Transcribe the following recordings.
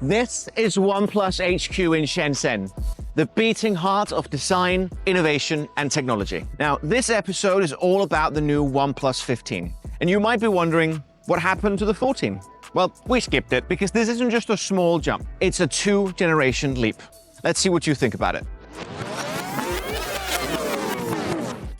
This is OnePlus HQ in Shenzhen, the beating heart of design, innovation, and technology. Now, this episode is all about the new OnePlus 15. And you might be wondering, what happened to the 14? Well, we skipped it because this isn't just a small jump. It's a 2-generation leap. Let's see what you think about it.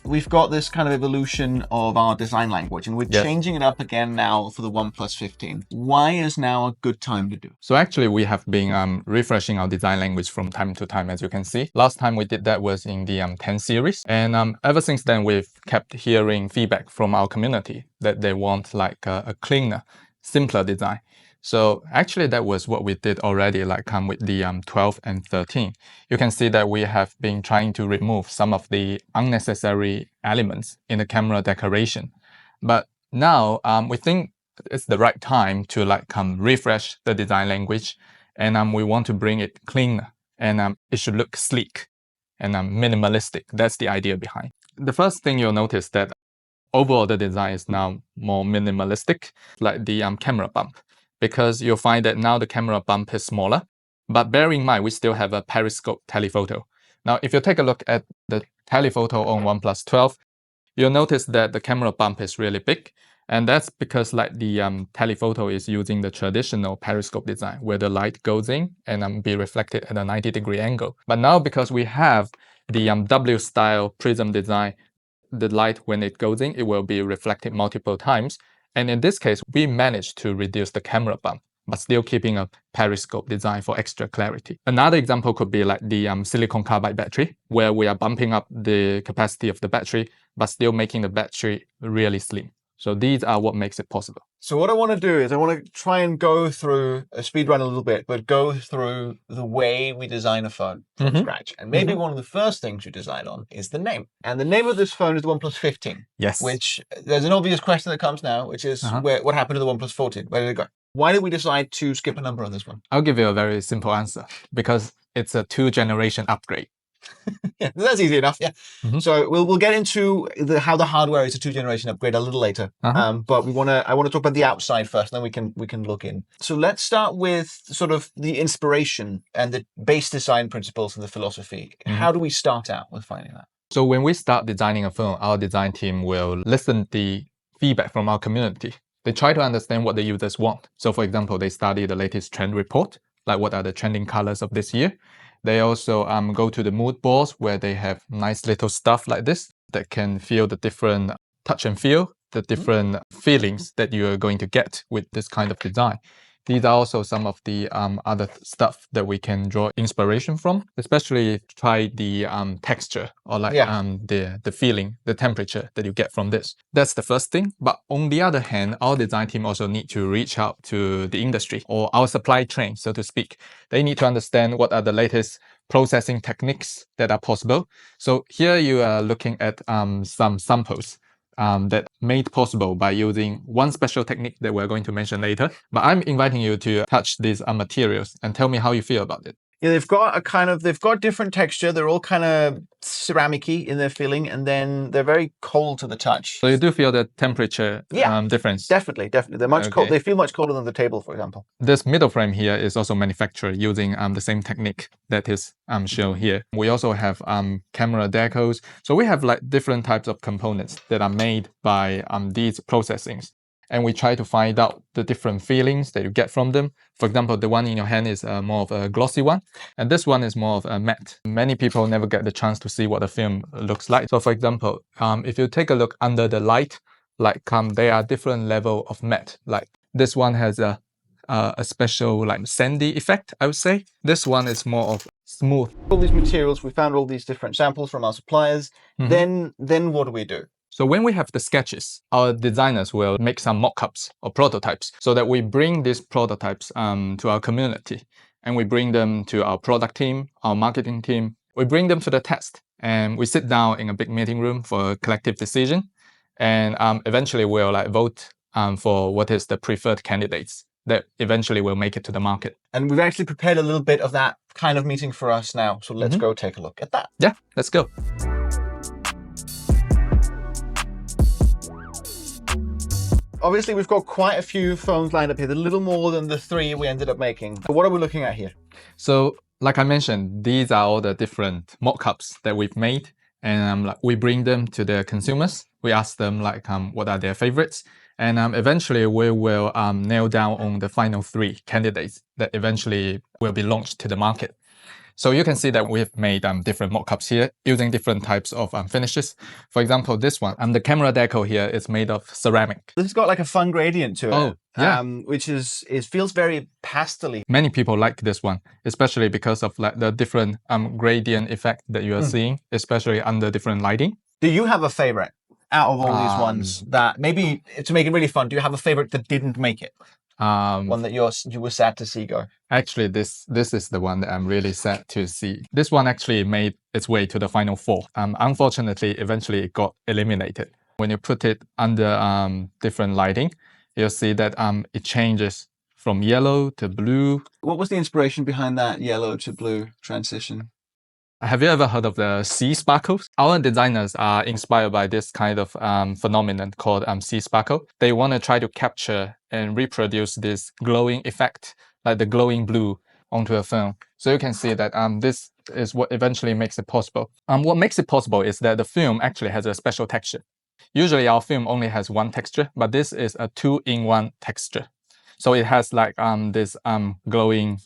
We've got this kind of evolution of our design language, and we're changing it up again now for the OnePlus 15. Why is now a good time to do? So actually, we have been refreshing our design language from time to time, as you can see. Last time we did that was in the 10 series. And ever since then, we've kept hearing feedback from our community that they want like a cleaner, simpler design. So actually, that was what we did already, like with the 12 and 13. You can see that we have been trying to remove some of the unnecessary elements in the camera decoration. But now we think it's the right time to refresh the design language, and we want to bring it cleaner, and it should look sleek and minimalistic. That's the idea behind. The first thing you'll notice that overall the design is now more minimalistic, like the camera bump. Because you'll find that now the camera bump is smaller, but bear in mind, we still have a periscope telephoto. Now, if you take a look at the telephoto on OnePlus 12, you'll notice that the camera bump is really big. And that's because like the telephoto is using the traditional periscope design, where the light goes in and be reflected at a 90-degree angle. But now because we have the W-style prism design, the light, when it goes in, it will be reflected multiple times. And in this case, we managed to reduce the camera bump, but still keeping a periscope design for extra clarity. Another example could be like the silicon carbide battery, where we are bumping up the capacity of the battery, but still making the battery really slim. So these are what makes it possible. So what I want to do is I want to try and go through a speed run a little bit, but go through the way we design a phone from scratch. And maybe one of the first things you decide on is the name. And the name of this phone is the OnePlus 15. Yes. Which there's an obvious question that comes now, which is what happened to the OnePlus 14? Where did it go? Why did we decide to skip a number on this one? I'll give you a very simple answer. Because it's a 2-generation upgrade. Yeah, that's easy enough. Yeah. So we'll get into how the hardware is a 2-generation upgrade a little later. But I want to talk about the outside first, and then we can look in. So let's start with sort of the inspiration and the base design principles and the philosophy. How do we start out with finding that? So when we start designing a phone, our design team will listen to the feedback from our community. They try to understand what the users want. So for example, they study the latest trend report, like what are the trending colors of this year. They also go to the mood boards where they have nice little stuff like this that can feel the different touch and feel, the different feelings that you are going to get with this kind of design. These are also some of the other stuff that we can draw inspiration from, especially try the texture or like the feeling, the temperature that you get from this. That's the first thing. But on the other hand, our design team also need to reach out to the industry or our supply chain, so to speak. They need to understand what are the latest processing techniques that are possible. So here you are looking at some samples that made possible by using one special technique that we're going to mention later. But I'm inviting you to touch these materials and tell me how you feel about it. Yeah, they've got different texture. They're all kind of ceramic-y in their feeling, and then they're very cold to the touch. So you do feel the temperature difference? Definitely. They're much cold. They feel much colder than the table, for example. This middle frame here is also manufactured using the same technique that is shown here. We also have camera decals. So we have like different types of components that are made by these processings. And we try to find out the different feelings that you get from them. For example, the one in your hand is more of a glossy one, and this one is more of a matte. Many people never get the chance to see what the film looks like. So for example, if you take a look under the light, like there are different level of matte. Like this one has a special like sandy effect, I would say. This one is more of smooth. All these materials, we found all these different samples from our suppliers. Then what do we do? So when we have the sketches, our designers will make some mock-ups or prototypes so that we bring these prototypes to our community, and we bring them to our product team, our marketing team. We bring them to the test, and we sit down in a big meeting room for a collective decision, and eventually we'll like vote for what is the preferred candidates that eventually will make it to the market. And we've actually prepared a little bit of that kind of meeting for us now. So let's go take a look at that. Yeah, let's go. obviously we've got quite a few phones lined up here, a little more than the 3 we ended up making. So what are we looking at here? So like I mentioned, these are all the different mock-ups that we've made, and like, we bring them to the consumers. We ask them like what are their favorites, and eventually we will nail down on the final 3 candidates that eventually will be launched to the market. So you can see that we've made different mock-ups here using different types of finishes. For example, this one, the camera deco here is made of ceramic. This has got like a fun gradient to it. Oh, yeah. Which feels very pastel-y. Many people like this one, especially because of like the different gradient effect that you are seeing, especially under different lighting. Do you have a favorite out of all these ones that maybe to make it really fun? Do you have a favorite that didn't make it? One that you were sad to see go? Actually, this is the one that I'm really sad to see. This one actually made its way to the final 4. Unfortunately, eventually it got eliminated. When you put it under different lighting, you'll see that it changes from yellow to blue. What was the inspiration behind that yellow to blue transition? Have you ever heard of the sea sparkles? Our designers are inspired by this kind of phenomenon called sea sparkle. They want to try to capture and reproduce this glowing effect, like the glowing blue, onto a film. So you can see that this is what eventually makes it possible. What makes it possible is that the film actually has a special texture. Usually our film only has 1 texture, but this is a 2-in-1 texture. So it has like this glowing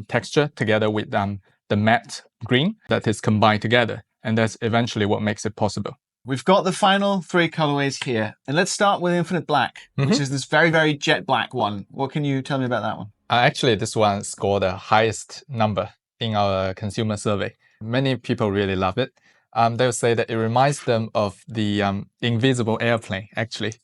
texture together with the matte green that is combined together, and that's eventually what makes it possible. We've got the final 3 colorways here, and let's start with Infinite Black, which is this very, very jet black one. What can you tell me about that one? Actually, this one scored the highest number in our consumer survey. Many people really love it. They'll say that it reminds them of the invisible airplane, actually.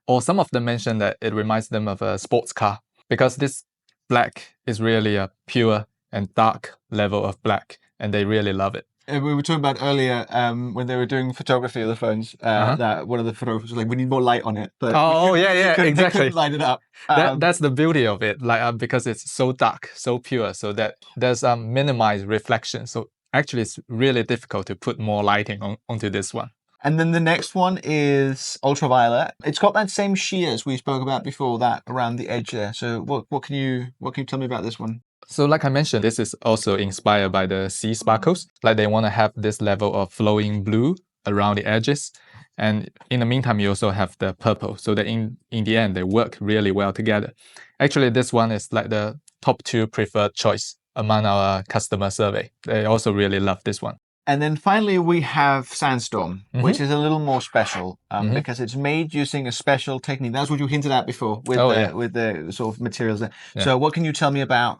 Or some of them mention that it reminds them of a sports car, because this black is really a pure and dark level of black, and they really love it. We were talking about earlier when they were doing photography of the phones, that one of the photographers was like, we need more light on it. But exactly. They couldn't light it up. That's the beauty of it, like because it's so dark, so pure, so that there's minimized reflection. So actually, it's really difficult to put more lighting onto this one. And then the next one is ultraviolet. It's got that same sheer as we spoke about before, that around the edge there. So what can you tell me about this one? So like I mentioned, this is also inspired by the sea sparkles. Like they want to have this level of flowing blue around the edges. And in the meantime, you also have the purple, so that in the end, they work really well together. Actually, this one is like the top 2 preferred choice among our customer survey. They also really love this one. And then finally, we have Sandstorm, which is a little more special because it's made using a special technique. That's what you hinted at before with the sort of materials there. Yeah. So what can you tell me about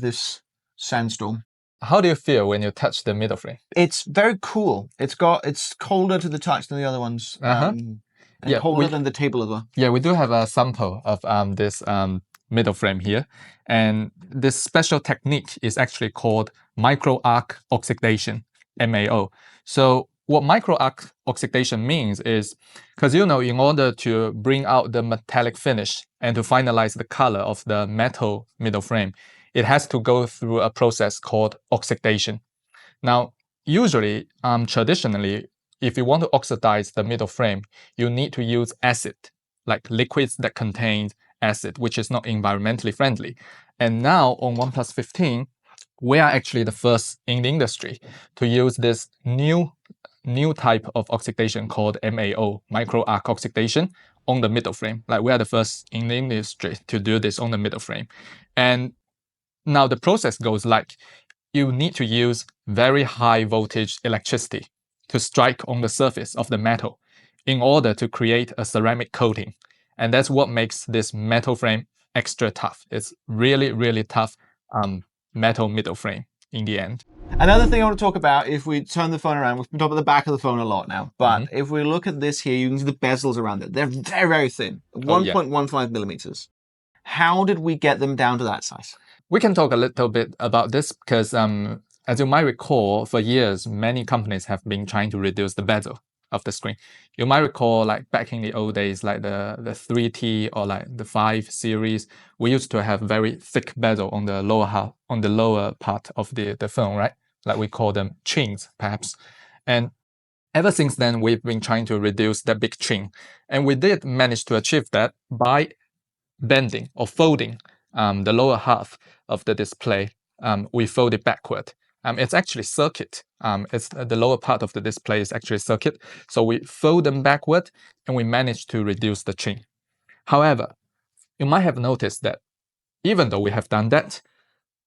this Sandstorm? How do you feel when you touch the middle frame? It's very cool. It's colder to the touch than the other ones. And colder than the table as well. Yeah, we do have a sample of this middle frame here. And this special technique is actually called micro arc oxidation, MAO. So what micro arc oxidation means is, because in order to bring out the metallic finish and to finalize the color of the metal middle frame, it has to go through a process called oxidation. Now, usually, traditionally, if you want to oxidize the middle frame, you need to use acid, like liquids that contain acid, which is not environmentally friendly. And now on OnePlus 15, we are actually the first in the industry to use this new type of oxidation called MAO, micro arc oxidation, on the middle frame. Like we are the first in the industry to do this on the middle frame. And now the process goes like, you need to use very high voltage electricity to strike on the surface of the metal in order to create a ceramic coating. And that's what makes this metal frame extra tough. It's really, really tough metal middle frame in the end. Another thing I want to talk about, if we turn the phone around, we've been talking about the back of the phone a lot now, but if we look at this here, you can see the bezels around it. They're very, very thin, 1.15 millimeters. How did we get them down to that size? We can talk a little bit about this because, as you might recall, for years, many companies have been trying to reduce the bezel of the screen. You might recall, like back in the old days, like the 3T or like the 5 series, we used to have very thick bezel on the lower part of the phone, right? Like we call them chins, perhaps. And Ever since then, we've been trying to reduce that big chin, and we did manage to achieve that by bending or folding the lower half of the display. We fold it backward. It's actually circuit. It's the lower part of the display is actually circuit. So we fold them backward, and we manage to reduce the chin. However, you might have noticed that even though we have done that,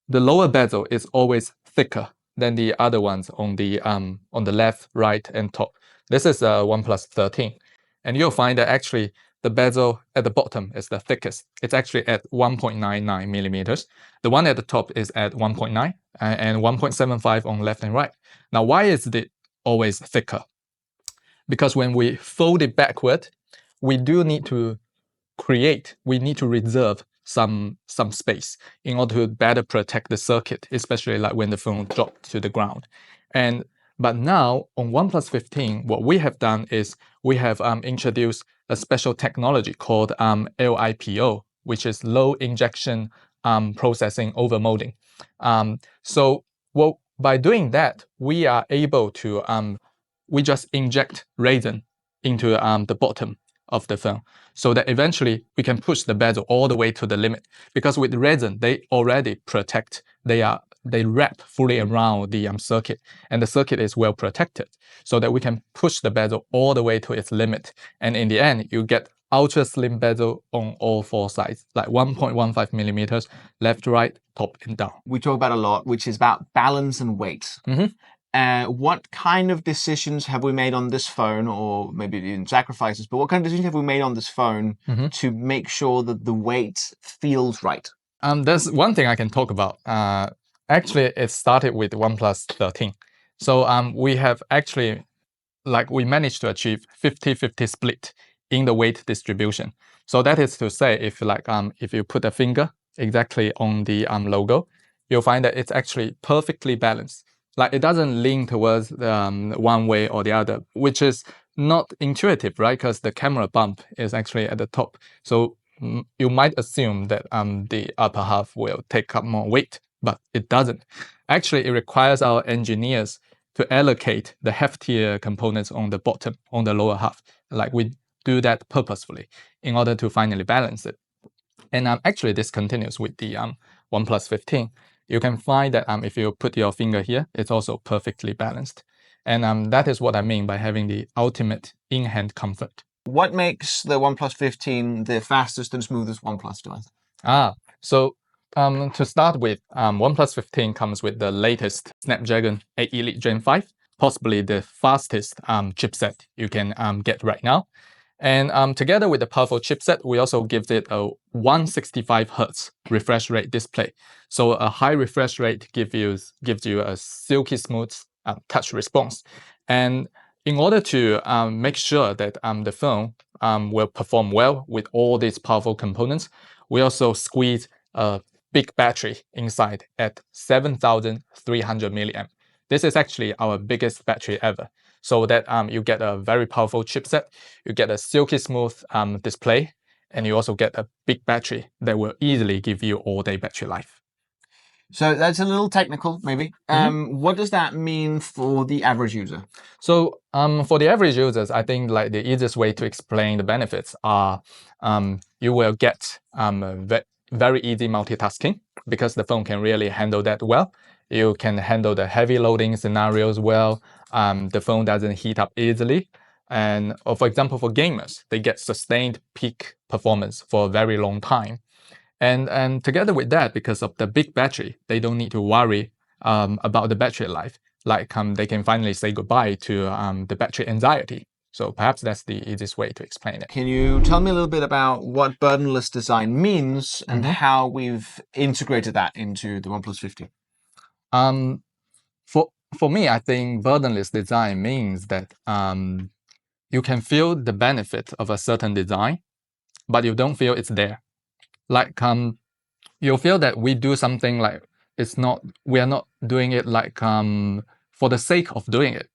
the lower bezel is always thicker than the other ones on the left, right, and top. This is a OnePlus 13, and you'll find that actually the bezel at the bottom is the thickest. It's actually at 1.99 millimeters. The one at the top is at 1.9 and 1.75 on left and right. Now, why is it always thicker? Because when we fold it backward, we do need to reserve some space in order to better protect the circuit, especially like when the phone dropped to the ground. But now on OnePlus 15, what we have done is we have introduced a special technology called LIPO, which is low injection processing overmolding. By doing that, we are able to we just inject resin into the bottom of the phone, so that eventually we can push the bezel all the way to the limit. Because with resin, they already protect, they wrap fully around the circuit, and the circuit is well protected, so that we can push the bezel all the way to its limit. And in the end, you get ultra slim bezel on all four sides, like 1.15 millimeters, left, right, top, and down. We talk about a lot, which is about balance and weight. What kind of decisions have we made on this phone, or maybe even sacrifices, but what kind of decisions have we made on this phone to make sure that the weight feels right? There's one thing I can talk about. Actually, it started with OnePlus 13. So we have actually, we managed to achieve 50-50 split in the weight distribution. So that is to say, if you put a finger exactly on the logo, you'll find that it's actually perfectly balanced. Like, it doesn't lean towards one way or the other, which is not intuitive, right? Because the camera bump is actually at the top. So you might assume that the upper half will take up more weight, but it doesn't. Actually, it requires our engineers to allocate the heftier components on the bottom, on the lower half. Like, we do that purposefully in order to finally balance it. And actually, this continues with the OnePlus 15. You can find that if you put your finger here, it's also perfectly balanced. And that is what I mean by having the ultimate in-hand comfort. What makes the OnePlus 15 the fastest and smoothest OnePlus device? So to start with, OnePlus 15 comes with the latest Snapdragon 8 Elite Gen 5, possibly the fastest chipset you can get right now. And together with the powerful chipset, we also give it a 165 Hz refresh rate display. So a high refresh rate gives you a silky smooth touch response. And in order to make sure that the phone will perform well with all these powerful components, we also squeeze a big battery inside at 7,300 milliamp. This is actually our biggest battery ever, so that you get a very powerful chipset, you get a silky smooth display, and you also get a big battery that will easily give you all-day battery life. So that's a little technical, maybe. What does that mean for the average user? So for the average users, I think the easiest way to explain the benefits are you will get very easy multitasking, because the phone can really handle that well. You can handle the heavy loading scenarios well. The phone doesn't heat up easily. And for example, for gamers, they get sustained peak performance for a very long time. And together with that, because of the big battery, they don't need to worry about the battery life. They can finally say goodbye to the battery anxiety. So perhaps that's the easiest way to explain it. Can you tell me a little bit about what burdenless design means and how we've integrated that into the OnePlus 15? For me, I think burdenless design means that you can feel the benefit of a certain design, but you don't feel it's there. You feel that we do something we are not doing it for the sake of doing it.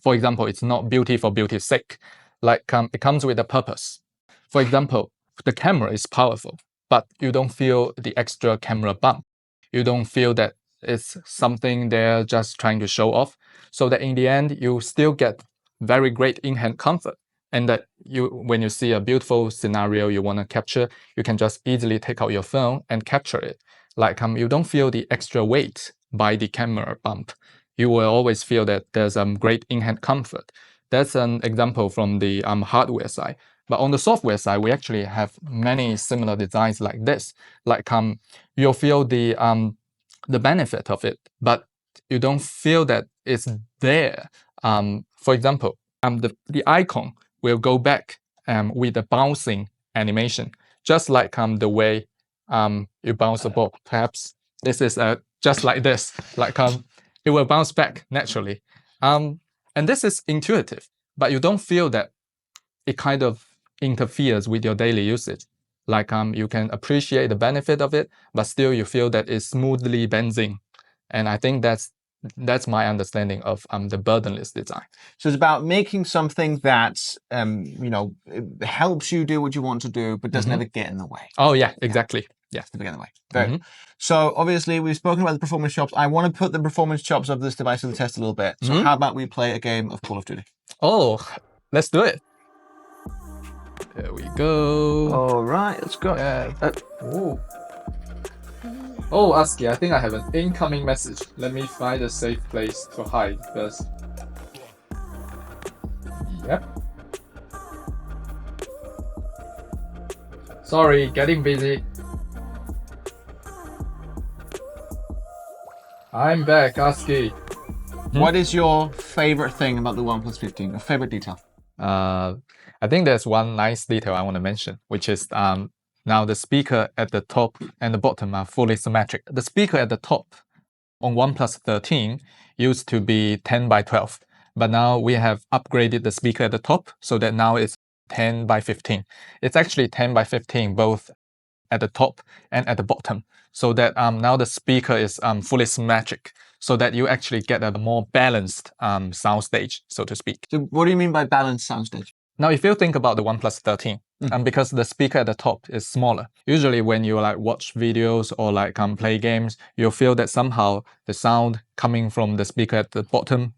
For example, it's not beauty for beauty's sake. It comes with a purpose. For example, the camera is powerful, but you don't feel the extra camera bump. You don't feel that it's something they're just trying to show off. So that in the end, you still get very great in-hand comfort. And that when you see a beautiful scenario you want to capture, you can just easily take out your phone and capture it. Like you don't feel the extra weight by the camera bump. You will always feel that there's great in-hand comfort. That's an example from the hardware side. But on the software side, we actually have many similar designs like this. Like you'll feel the benefit of it, but you don't feel that it's there. For example, the icon will go back with a bouncing animation, just like the way you bounce a ball. Perhaps this is just like this, like it will bounce back naturally. And this is intuitive, but you don't feel that it kind of interferes with your daily usage. Like you can appreciate the benefit of it, but still you feel that it's smoothly bending. And I think that's my understanding of the burdenless design. So it's about making something that it helps you do what you want to do, but doesn't ever get in the way. Oh yeah, exactly. Yeah, to get in the way. Very. So obviously we've spoken about the performance chops. I want to put the performance chops of this device to the test a little bit. So how about we play a game of Call of Duty? Oh, let's do it. There we go. All right, let's go. Oh, Aske, I think I have an incoming message. Let me find a safe place to hide first. Yep. Sorry, getting busy. I'm back, Aske. What is your favorite thing about the OnePlus 15? Your favorite detail? I think there's one nice detail I want to mention, which is now the speaker at the top and the bottom are fully symmetric. The speaker at the top on OnePlus 13 used to be 10 by 12, but now we have upgraded the speaker at the top so that now it's 10 by 15. It's actually 10 by 15 both at the top and at the bottom, so that now the speaker is fully symmetric, so that you actually get a more balanced soundstage, so to speak. So what do you mean by balanced soundstage? Now, if you think about the OnePlus 13, because the speaker at the top is smaller, usually when you like watch videos or like play games, you'll feel that somehow the sound coming from the speaker at the bottom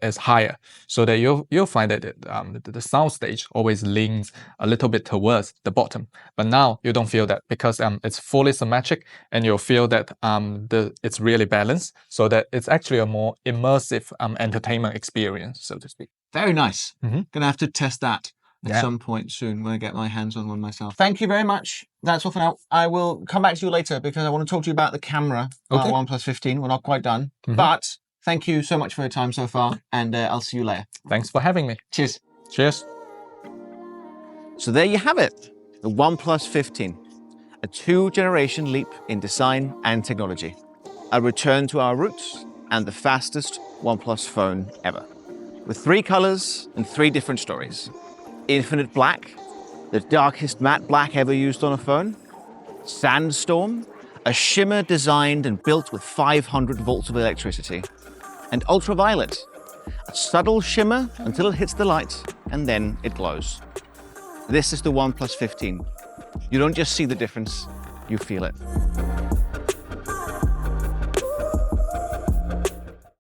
is higher, so that you'll find that the sound stage always leans a little bit towards the bottom. But now you don't feel that, because it's fully symmetric, and you'll feel that it's really balanced, so that it's actually a more immersive entertainment experience, so to speak. Very nice. Gonna have to test that at some point soon when I get my hands on one myself. Thank you very much. That's all for now. I will come back to you later because I want to talk to you about the camera on OnePlus 15. We're not quite done, but thank you so much for your time so far, and I'll see you later. Thanks for having me. Cheers. Cheers. So there you have it, the OnePlus 15, a 2-generation leap in design and technology, a return to our roots, and the fastest OnePlus phone ever. With 3 colors and 3 different stories. Infinite Black, the darkest matte black ever used on a phone. Sandstorm, a shimmer designed and built with 500 volts of electricity. And Ultraviolet, a subtle shimmer until it hits the light, and then it glows. This is the OnePlus 15. You don't just see the difference, you feel it.